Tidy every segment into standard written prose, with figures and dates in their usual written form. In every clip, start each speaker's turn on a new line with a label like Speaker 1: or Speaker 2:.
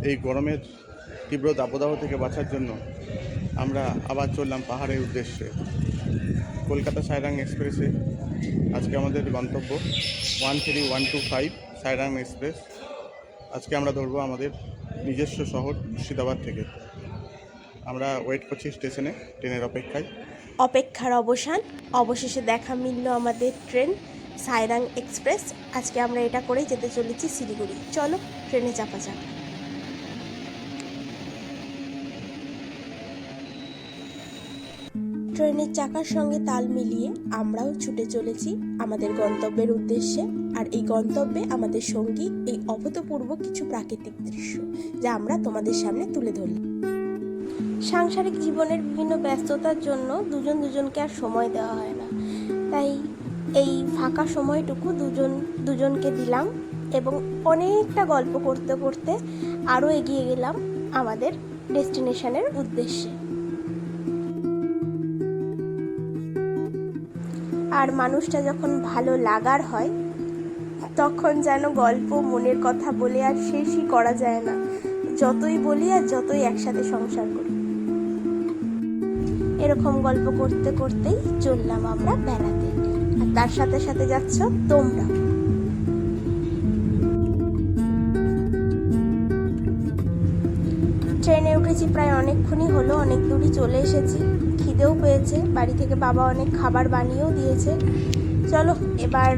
Speaker 1: এই গরমের তীব্র দাবদাহ থেকে বাঁচার জন্য আমরা আবার চললাম পাহাড়ের উদ্দেশ্যে। কলকাতা সাইরাং এক্সপ্রেসে আজকে আমাদের গন্তব্য 13125 সাইরাং এক্সপ্রেস। আজকে আমরা ধরবো আমাদের নিজস্ব শহর মুর্শিদাবাদ থেকে। আমরা ওয়েট করছি স্টেশনে ট্রেনের অপেক্ষায়।
Speaker 2: অপেক্ষার অবসান, অবশেষে দেখা মিলল আমাদের ট্রেন সাইরাং এক্সপ্রেস। আজকে আমরা এটা করেই যেতে চলেছি শিলিগুড়ি। চলো ট্রেনে চাপা যাক। ট্রেনের চাকার সঙ্গে তাল মিলিয়ে আমরাও ছুটে চলেছি আমাদের গন্তব্যের উদ্দেশ্যে। আর এই গন্তব্যে আমাদের সঙ্গী এই অভূতপূর্ব কিছু প্রাকৃতিক দৃশ্য, যা আমরা তোমাদের সামনে তুলে ধরি। সাংসারিক জীবনের বিভিন্ন ব্যস্ততার জন্য দুজনকে আর সময় দেওয়া হয় না, তাই এই ফাঁকা সময়টুকু দুজনকে দিলাম এবং অনেকটা গল্প করতে করতে আরও এগিয়ে গেলাম আমাদের ডেস্টিনেশনের উদ্দেশ্যে। আর মানুষটা যখন ভালো লাগার হয় তখন যেন গল্প, মনের কথা বলে আর শেষই করা যায় না। যতই বলি আর যতই একসাথে সংসার করি, এরকম গল্প করতে করতেই চললাম আমরা বেড়াতে। আর তার সাথে সাথে যাচ্ছ তোমরা। ট্রেনে উঠেছি প্রায় অনেকক্ষণই হলো, অনেক দূরই চলে এসেছি। খিদেও পেয়েছে, বাড়ি থেকে বাবা অনেক খাবার বানিয়েও দিয়েছে। চলো এবার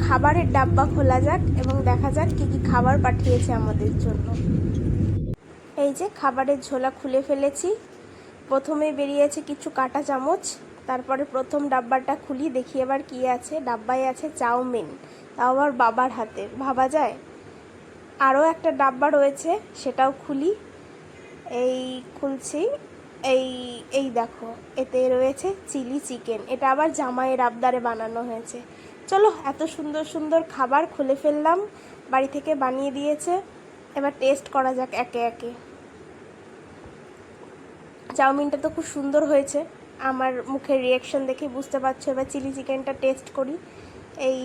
Speaker 2: খাবারের ডাব্বা খোলা যাক এবং দেখা যাক কী কী খাবার পাঠিয়েছে আমাদের জন্য। এই যে খাবারের ঝোলা খুলে ফেলেছি। প্রথমে বেরিয়েছে কিছু কাঁটা চামচ। তারপরে প্রথম ডাব্বাটা খুলি, দেখি এবার কী আছে। ডাব্বায় আছে চাউমিন, তাও আবার বাবার হাতে, ভাবা যায়। আরও একটা ডাব্বা রয়েছে, সেটাও খুলি। এই খুলছি, এই দেখো, এতে রয়েছে চিলি চিকেন। এটা আবার জামাইয়ের আবদারে বানানো হয়েছে। চলো, এত সুন্দর সুন্দর খাবার খুলে ফেললাম, বাড়ি থেকে বানিয়ে দিয়েছে। এবার টেস্ট করা যাক একে একে। চাউমিনটা তো খুব সুন্দর হয়েছে, আমার মুখের রিয়াকশন দেখে বুঝতে পারছো। এবার চিলি চিকেনটা টেস্ট করি। এই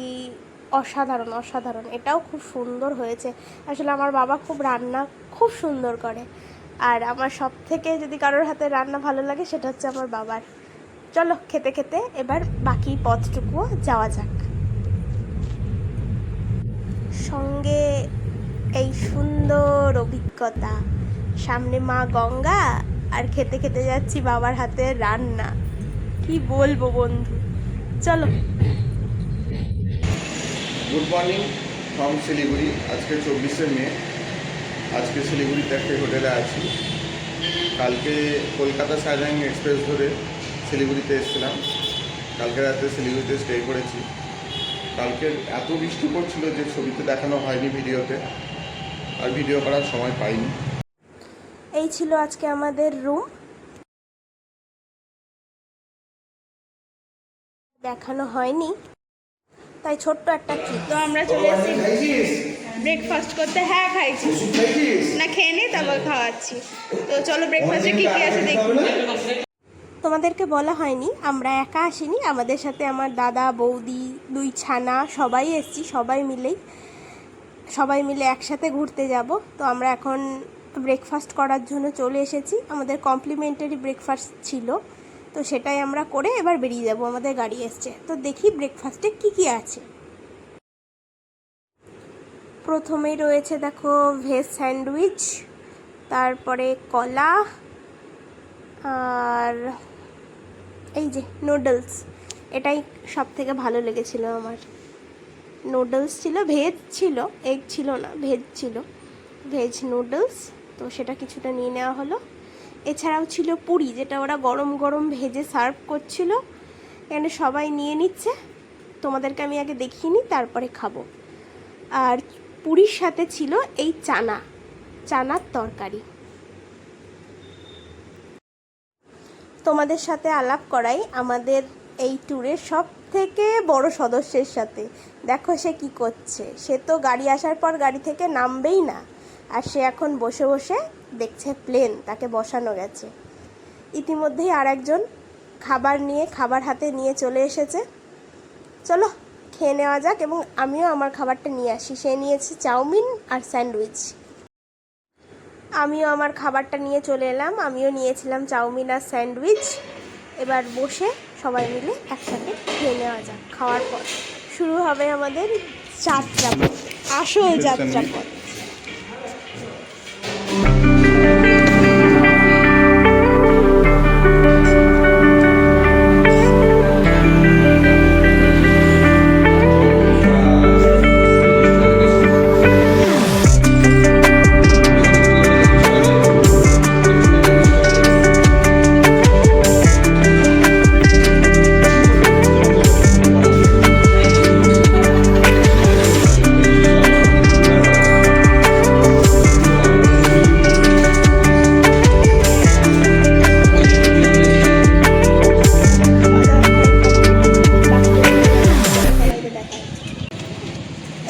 Speaker 2: অসাধারণ অসাধারণ, এটাও খুব সুন্দর হয়েছে। আসলে আমার বাবা রান্না খুব সুন্দর করে, আর আমার সব থেকে যদি কারোর হাতে রান্না ভালো লাগে সেটা হচ্ছে আমার বাবার। চলো খেতে খেতে এবার বাকি পথটুকুও যাওয়া যাক। সঙ্গে এই সুন্দর অভিজ্ঞতা, সামনে মা গঙ্গা আর খেতে খেতে যাচ্ছি বাবার হাতের রান্না। কি বলবো বন্ধু, চলো।
Speaker 1: Good morning from Siliguri. আজকে 24শে মে। আজকে শিলিগুড়িতে একটা হোটেলে আছি। কালকে কলকাতা সাইরাং এক্সপ্রেস ধরে শিলিগুড়িতে এসেছিলাম। কালকে রাতে শিলিগুড়িতে স্টে করেছি। কালকে এত বৃষ্টি পড়ছিল যে ছবিতে দেখানো হয়নি ভিডিওতে, আর ভিডিও করার সময় পাইনি।
Speaker 2: এই ছিল আজকে আমাদের রুম, দেখানো হয়নি, তাই ছোট্ট একটা ট্রিপ। তো আমরা চলে এসেছি ব্রেকফাস্ট করতে। হ্যাঁ খাইছি, না খেয়ে নিই তারপর খাওয়াচ্ছি। তো চলো ব্রেকফাস্টে কী কী আছে দেখি। তোমাদেরকে বলা হয়নি, আমরা একা আসিনি, আমাদের সাথে আমার দাদা, বৌদি, 2 ছানা সবাই এসেছি। সবাই মিলে একসাথে ঘুরতে যাব। তো আমরা এখন ব্রেকফাস্ট করার জন্য চলে এসেছি। আমাদের কমপ্লিমেন্টারি ব্রেকফাস্ট ছিল, তো সেটাই আমরা করে এবার বেরিয়ে যাব। আমাদের গাড়ি এসছে, তো দেখি ব্রেকফাস্টে কী কী আছে। প্রথমেই রয়েছে দেখো ভেজ স্যান্ডউইচ, তারপরে কলা, আর এই যে নুডলস। এটাই সব থেকে ভালো লেগেছিল আমার। নুডলস ছিল, ভেজ ছিল, এগ ছিল না, ভেজ ছিল, ভেজ নুডলস। তো সেটা কিছুটা নিয়ে নেওয়া হলো। এছাড়াও ছিল পুরি, যেটা ওরা গরম গরম ভেজে সার্ভ করছিল। এখানে সবাই নিয়ে নিচ্ছে, তোমাদেরকে আমি আগে দেখিয়ে নিই তারপরে খাবো। আর পুরির সাথে ছিল এই চানার তরকারি। তোমাদের সাথে আলাপ করাই আমাদের এই ট্যুরের সব থেকে বড় সদস্যের সাথে। দেখো সে কি করছে, সে তো গাড়ি আসার পর গাড়ি থেকে নামবেই না, আর সে এখন বসে বসে দেখছে প্লেন, তাকে বসানো গেছে। ইতিমধ্যেই আর একজন খাবার হাতে নিয়ে চলে এসেছে। চলো খেয়ে নেওয়া যাক, এবং আমিও আমার খাবারটা নিয়ে আসি। সে নিয়েছে চাউমিন আর স্যান্ডউইচ। আমিও আমার খাবারটা নিয়ে চলে এলাম, আমিও নিয়েছিলাম চাউমিন আর স্যান্ডউইচ। এবার বসে সবাই মিলে একসাথে খেয়ে নেওয়া যাক। খাওয়ার পর শুরু হবে আমাদের যাত্রাপথ, আসল যাত্রাপথ।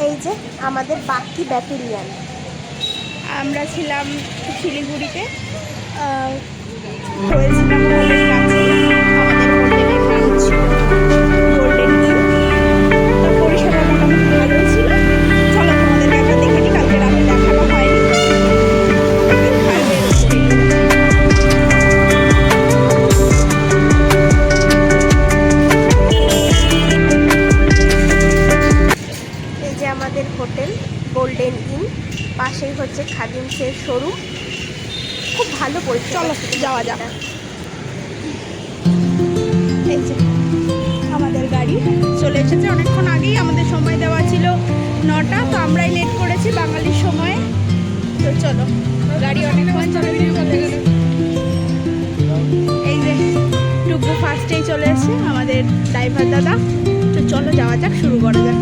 Speaker 2: এই যে আমাদের বাকি ব্যাটালিয়ান, আমরা ছিলাম শিলিগুড়িতে, হয়েছিলাম হোটেলের কাছে। আমাদের হোটেলের নাম ছিল গোল্ডেন ইন। পরিষেবা মোটামুটি ভালোই ছিল। চলো তোমাদেরকে একটা দেখে নিই, কালকে রাতে দেখানো হয়নি। এই যে আমাদের হোটেল গোল্ডেন ইন, পাশেই হচ্ছে খাদিমসের শোরুম। খুব ভালো পরিষেবা। চলো যাওয়া যাক। এই যে আমাদের গাড়ি চলে এসেছে অনেকক্ষণ আগেই। আমাদের সময় দেওয়া ছিল 9টা, তো আমরাই লেট করেছি বাঙালির সময়ে। তো চলো, গাড়ি অনেকক্ষণ চলে গেছে। এই যে টুকু ফার্স্টেই চলে এসেছে আমাদের ড্রাইভার দাদা। তো চলো যাওয়া যাক, শুরু করা যাক।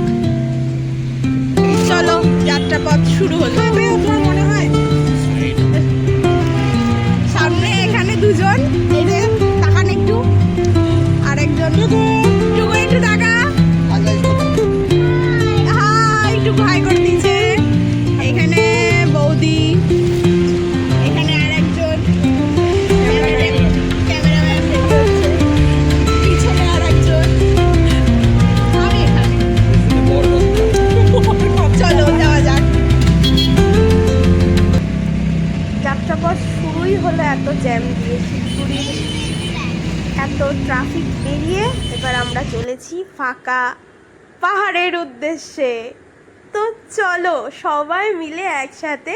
Speaker 2: চলো যাত্রাপথ শুরু হলো। তোমার মনে হয় সামনে এখানে দুজন, এই যে তাকান একটু, আরেকজন টুকু একটু টাকা হাই টুকু হাই করে দিচ্ছে। এখানে বৌদি, এখানে আরেকজন ক্যামেরাম্যান, পিছনে আরেকজন, আমি এখানে। চলো যাওয়া যাক। যাত্রাপথ শুরুই হলো এত জ্যাম দিয়ে, শিলিগুড়ির এত ট্রাফিক বেরিয়ে এবার আমরা চলেছি ফাঁকা পাহাড়ের উদ্দেশ্যে। তো চলো সবাই মিলে একসাথে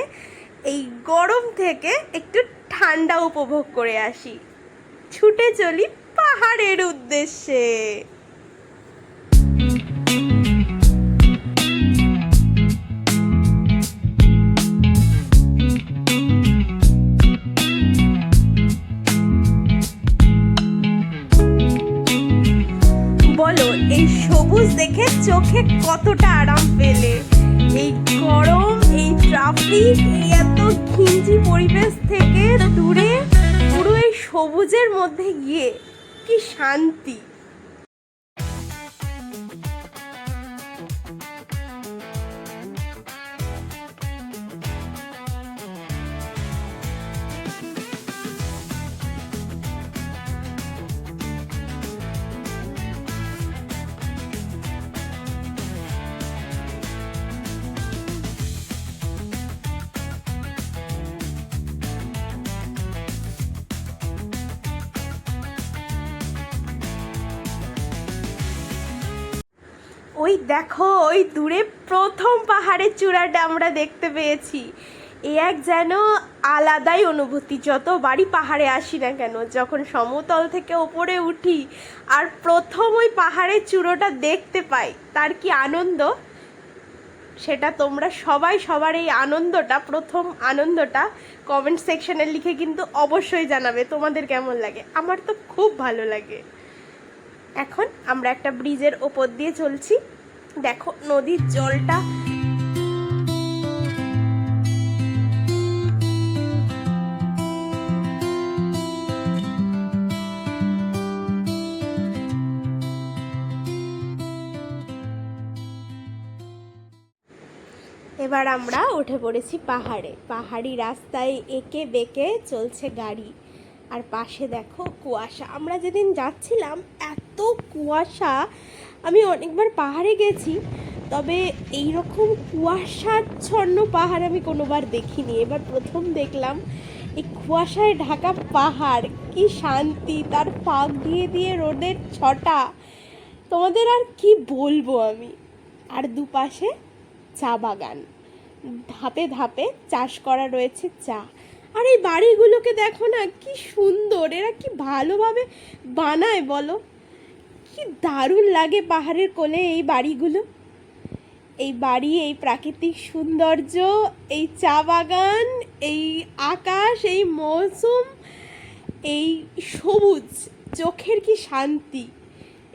Speaker 2: এই গরম থেকে একটু ঠান্ডা উপভোগ করে আসি। ছুটে চলি পাহাড়ের উদ্দেশ্যে। বলো এই সবুজ দেখে চোখে কতটা আরাম পেলে। এই গরম, এই ট্রাফিক, এই এত ঘিঞ্জি পরিবেশ থেকে দূরে পুরো এই সবুজের মধ্যে গিয়ে কি শান্তি। ওই দেখো, ওই দূরে প্রথম পাহাড়ের চূড়াটা আমরা দেখতে পেয়েছি। এ এক যেন আলাদাই অনুভূতি। যতবারই পাহাড়ে আসি না কেন, যখন সমতল থেকে ওপরে উঠি আর প্রথম ওই পাহাড়ের চূড়োটা দেখতে পাই, তার কি আনন্দ সেটা তোমরা সবাই সবার এই আনন্দটা, প্রথম আনন্দটা কমেন্ট সেকশনে লিখে কিন্তু অবশ্যই জানাবে তোমাদের কেমন লাগে। আমার তো খুব ভালো লাগে। এখন আমরা একটা ব্রিজের ওপর দিয়ে চলছি। দেখো নদীর জলটা এবার আমরা উঠে পড়েছি পাহাড়ে। পাহাড়ি রাস্তায় এঁকে বেঁকে চলছে গাড়ি, আর পাশে দেখো কুয়াশা। আমরা যেদিন যাচ্ছিলাম এত কুয়াশা, আমি অনেকবার পাহাড়ে গেছি তবে এইরকম কুয়াশাচ্ছন্ন পাহাড় আমি কোনোবার দেখিনি, এবার প্রথম দেখলাম। এই কুয়াশায় ঢাকা পাহাড়, কি শান্তি, তার ফাঁক দিয়ে দিয়ে রোদের ছটা, তোমাদের আর কি বলবো আমি। আর দুপাশে চা বাগান, ধাপে ধাপে চাষ করা রয়েছে চা। আর এই বাড়িগুলোকে দেখো না, কি সুন্দর, এরা কি ভালোভাবে বানায় বলো, কি দারুণ লাগে পাহাড়ের কোলে এই বাড়িগুলো। এই বাড়ি, এই প্রাকৃতিক সৌন্দর্য, এই চা বাগান, এই আকাশ, এই মৌসুম, এই সবুজ, চোখের কি শান্তি।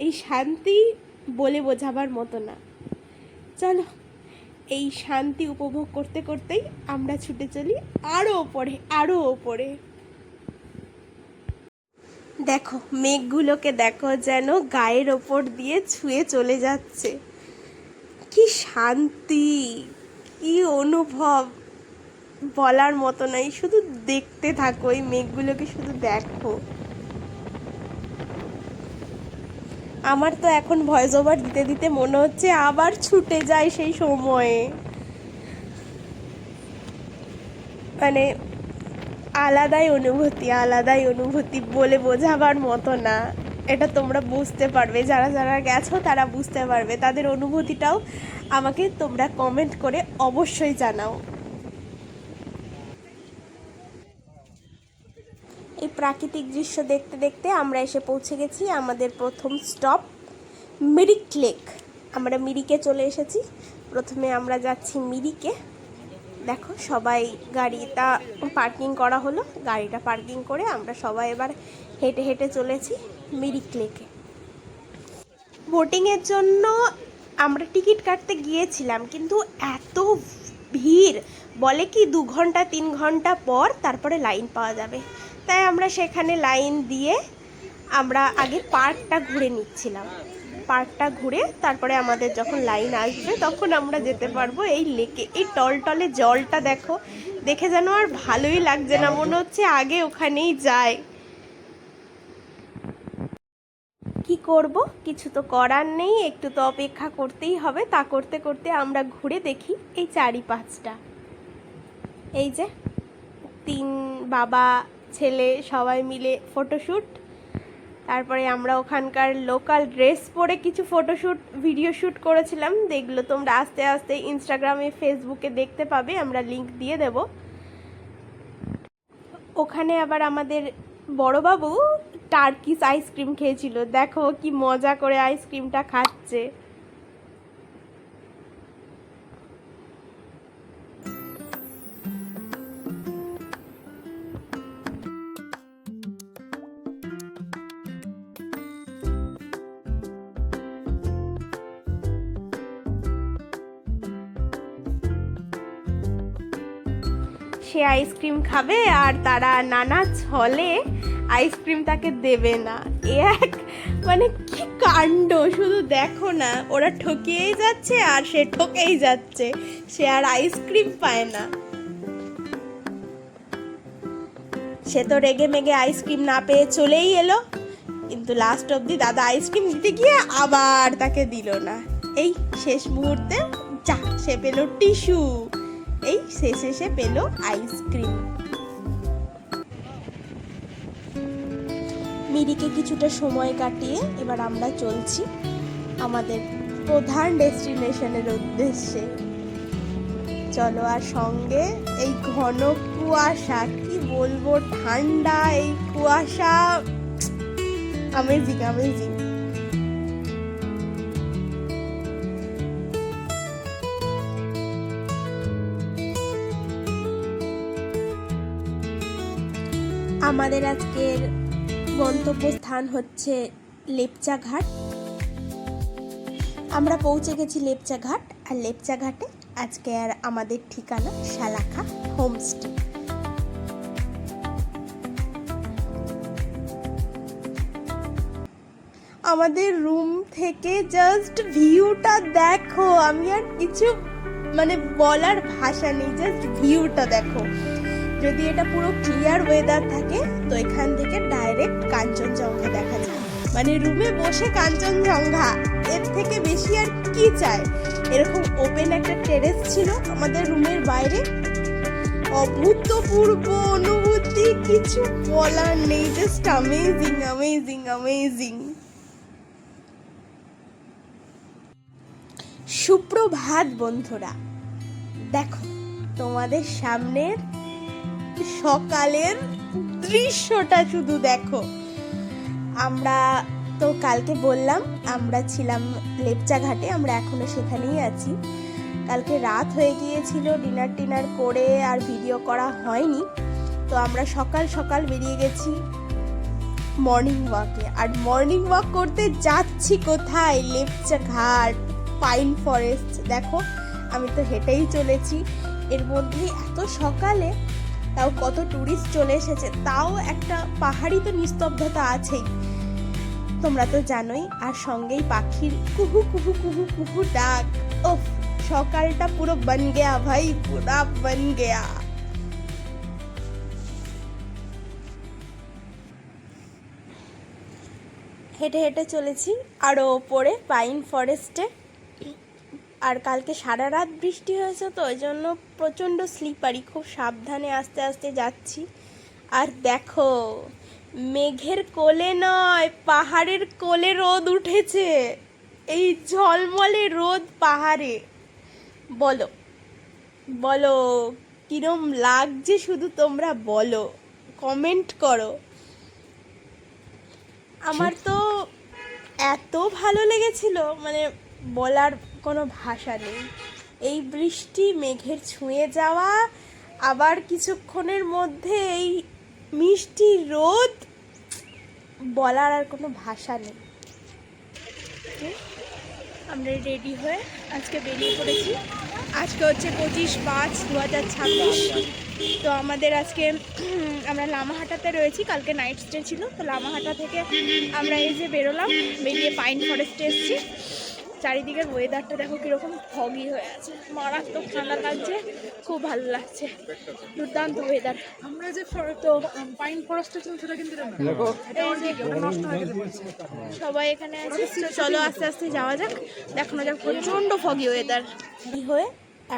Speaker 2: এই শান্তি বলে বোঝাবার মতো না। চলো, এই শান্তি উপভোগ করতে করতেই আমরা ছুটে চলি আরও ওপরে, আরও ওপরে। দেখো মেঘগুলোকে দেখো, যেন গায়ের ওপর দিয়ে ছুঁয়ে চলে যাচ্ছে। কি শান্তি, কি অনুভব, বলার মতো নাই। শুধু দেখতে থাকো, এই মেঘগুলোকে শুধু দেখো। আমার তো এখন ভয়েস ওভার দিতে দিতে মনে হচ্ছে আবার ছুটে যায় সেই সময়ে। মানে আলাদাই অনুভূতি, বলে বোঝাবার মতো না। এটা তোমরা বুঝতে পারবে, যারা যারা গেছো তারা বুঝতে পারবে। তাদের অনুভূতিটাও আমাকে তোমরা কমেন্ট করে অবশ্যই জানাও। এই প্রাকৃতিক দৃশ্য দেখতে দেখতে আমরা এসে পৌঁছে গেছি আমাদের প্রথম স্টপ, মিরিক লেক। আমরা মিরিকে চলে এসেছি। প্রথমে আমরা যাচ্ছি মিরিকে। দেখো সবাই গাড়িটা পার্কিং করা হলো, গাড়িটা পার্কিং করে আমরা সবাই এবার হেঁটে হেঁটে চলেছি মিরিক লেকে। বোটিংয়ের জন্য আমরা টিকিট কাটতে গিয়েছিলাম, কিন্তু এত ভিড়, বলে কি 2 ঘন্টা 3 ঘন্টা পর তারপরে লাইন পাওয়া যাবে। তাই আমরা সেখানে লাইন দিয়ে আমরা আগে পার্কটা ঘুরে নিচ্ছিলাম। পার্কটা ঘুরে তারপরে আমাদের যখন লাইন আসবে তখন আমরা যেতে পারবো এই লেকে। এই টলটলে জলটা দেখো, দেখে যেন আর ভালোই লাগছে না, মনে হচ্ছে আগে ওখানেই যাই। কি করব, কিছু তো করার নেই, একটু তো অপেক্ষা করতেই হবে। তা করতে করতে আমরা ঘুরে দেখি এই চারিপাশটা। এই যে 3 বাবা ছেলে সবাই মিলে ফটোশ্যুট। তারপরে আমরা ওখানকার লোকাল ড্রেস পরে কিছু ফটোশ্যুট ভিডিও শ্যুট করেছিলাম। দেখলো তোমরা আস্তে আস্তে ইনস্টাগ্রামে ফেসবুকে দেখতে পাবে, আমরা লিংক দিয়ে দেব। ওখানে আবার আমাদের বড়বাবু টার্কিশ আইসক্রিম খেয়েছিল। দেখো কি মজা করে আইসক্রিমটা খাচ্ছে। সে আইসক্রিম খাবে আর তারা নানা ছলে আইসক্রিম তাকে দেবে না। এক মানে কি কাণ্ড, শুধু দেখো না, ওরা ঠকিয়েই যাচ্ছে আর সে ঠকেই যাচ্ছে, সে আর আইসক্রিম পায় না। সে তো রেগে মেগে আইসক্রিম না পেয়ে চলেই এলো, কিন্তু লাস্ট অবধি দাদা আইসক্রিম দিতে গিয়ে আবার তাকে দিল না। এই শেষ মুহূর্তে যা সে পেল টিস্যু, এই শেষে সে পেল আইসক্রিম। মিরিকে কিছুটা সময় কাটিয়ে এবার আমরা চলছি আমাদের প্রধান ডেস্টিনেশনের উদ্দেশ্যে। চলো, আর সঙ্গে এই ঘন কুয়াশা, কি বলবো, ঠান্ডা এই কুয়াশা, অ্যামেজিং অ্যামেজিং। আমাদের আজকের গন্তব্যস্থান হচ্ছে লেপচা ঘাট। আমরা পৌঁছে গেছি লেপচা ঘাট, আর লেপচা ঘাটে আজকে আর আমাদের ঠিকানা শালাখা হোমস্টে। আমাদের রুম থেকে জাস্ট ভিউটা দেখো, আমি আর কিছু মানে বলার ভাষা নেই, জাস্ট ভিউটা দেখো। যদি এটা পুরো ক্লিয়ার ওয়েদার থাকে তো এখান থেকে ডাইরেক্ট কাঞ্চনজঙ্ঘা দেখা যায়, মানে রুমে বসে কাঞ্চনজঙ্ঘা। এর থেকে বেশি আর কি চাই। এরকম ওপেন একটা টেরেস ছিল আমাদের রুমের বাইরে, অভূতপূর্ব অনুভূতি, কিছু বলার নেই, জাস্ট অ্যামেজিং অ্যামেজিং অ্যামেজিং। সুপ্রভাত বন্ধুরা, দেখো তোমাদের সামনের সকালের দৃশ্যটা শুধু দেখো। আমরা তো কালকে বললাম আমরা ছিলাম লেপচা ঘাটে, আমরা এখনো সেখানেই আছি। কালকে রাত হয়ে গিয়েছিল, ডিনার করে আর ভিডিও করা হয়নি, তো আমরা সকাল সকাল বেরিয়ে গেছি মর্নিং ওয়াকে। আর মর্নিং ওয়াক করতে যাচ্ছি কোথায়? লেপচা ঘাট, পাইন ফরেস্ট। দেখো আমি তো হেঁটেই চলেছি, এর মধ্যেই এত সকালে তাও কত টুরিস্ট চলে এসেছে, তাও একটা পাহাড়ি তো নিস্তব্ধতা আছেই, তোমরা তো জানোই। আর সঙ্গেই পাখির কুহু কুহু কুহু কুহু ডাক। ওফ, সকালটা পুরো বন গেয়া ভাই, পুরা বন গেয়া। হেঁটে হেঁটে চলেছি আরও ওপরে পাইন ফরেস্টে। আর কালকে সারা রাত বৃষ্টি হয়েছে, তো ওই জন্য প্রচণ্ড স্লিপারি, খুব সাবধানে আস্তে আস্তে যাচ্ছি। আর দেখো মেঘের কোলে নয়, পাহাড়ের কোলে রোদ উঠেছে, এই ঝলমলে রোদ পাহাড়ে। বলো বলো কিরম লাগছে, শুধু তোমরা বলো, কমেন্ট করো। আমার তো এত ভালো লেগেছিল, মানে বলার কোনো ভাষা নেই। এই বৃষ্টি, মেঘের ছুঁয়ে যাওয়া, আবার কিছুক্ষণের মধ্যে এই মিষ্টি রোদ, বলার আর কোনো ভাষা নেই। আমরা রেডি হয়ে আজকে বেরিয়ে পড়েছি। আজকে হচ্ছে 25/5/2026। তো আমাদের আজকে আমরা লামাহাটাতে রয়েছি, কালকে নাইট স্টে ছিল, তো লামাহাটা থেকে আমরা এই যে বেরোলাম, বেরিয়ে পাইন ফরেস্টে এসেছি। চারিদিকের ওয়েদারটা দেখো কীরকম ফগি হয়ে আছে, মারাত্মক ঠান্ডা লাগছে, খুব ভালো লাগছে, দুর্দান্ত ওয়েদার।
Speaker 3: আমরা যে তো পাইন ফরেস্টে ছিলাম সেটা কিন্তু
Speaker 2: সবাই এখানে আছে, তো চলো আস্তে আস্তে যাওয়া যাক, দেখানো যাক। প্রচণ্ড ফগি ওয়েদার হয়ে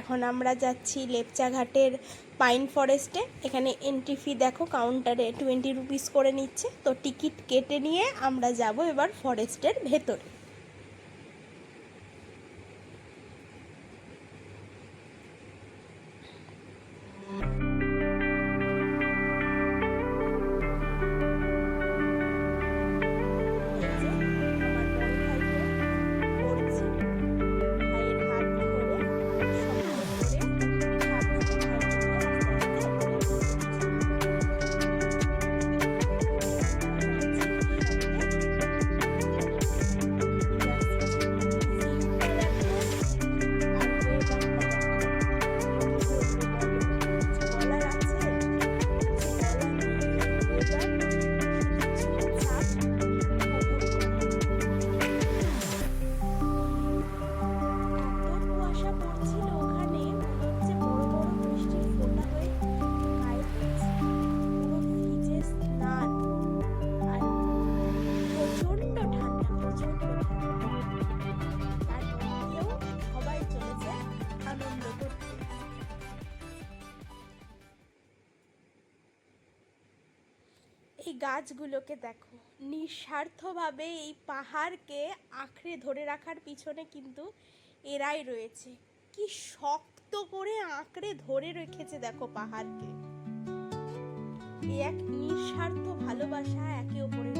Speaker 2: এখন আমরা যাচ্ছি লেপচা ঘাটের পাইন ফরেস্টে। এখানে এন্ট্রি ফি দেখো কাউন্টারে 20 রুপিস করে নিচ্ছে, তো টিকিট কেটে নিয়ে আমরা যাব এবার ফরেস্টের ভেতরে। এই গাছগুলোকে দেখো, নিঃস্বার্থভাবে এই পাহাড়কে আঁকড়ে ধরে রাখার পিছনে কিন্তু এরাই রয়েছে। কি শক্ত করে আঁকড়ে ধরে রেখেছে দেখো পাহাড়কে। এই এক নিঃস্বার্থ ভালোবাসা একে অপরের।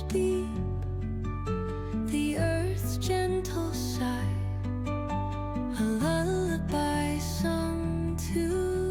Speaker 4: বৃষ্টি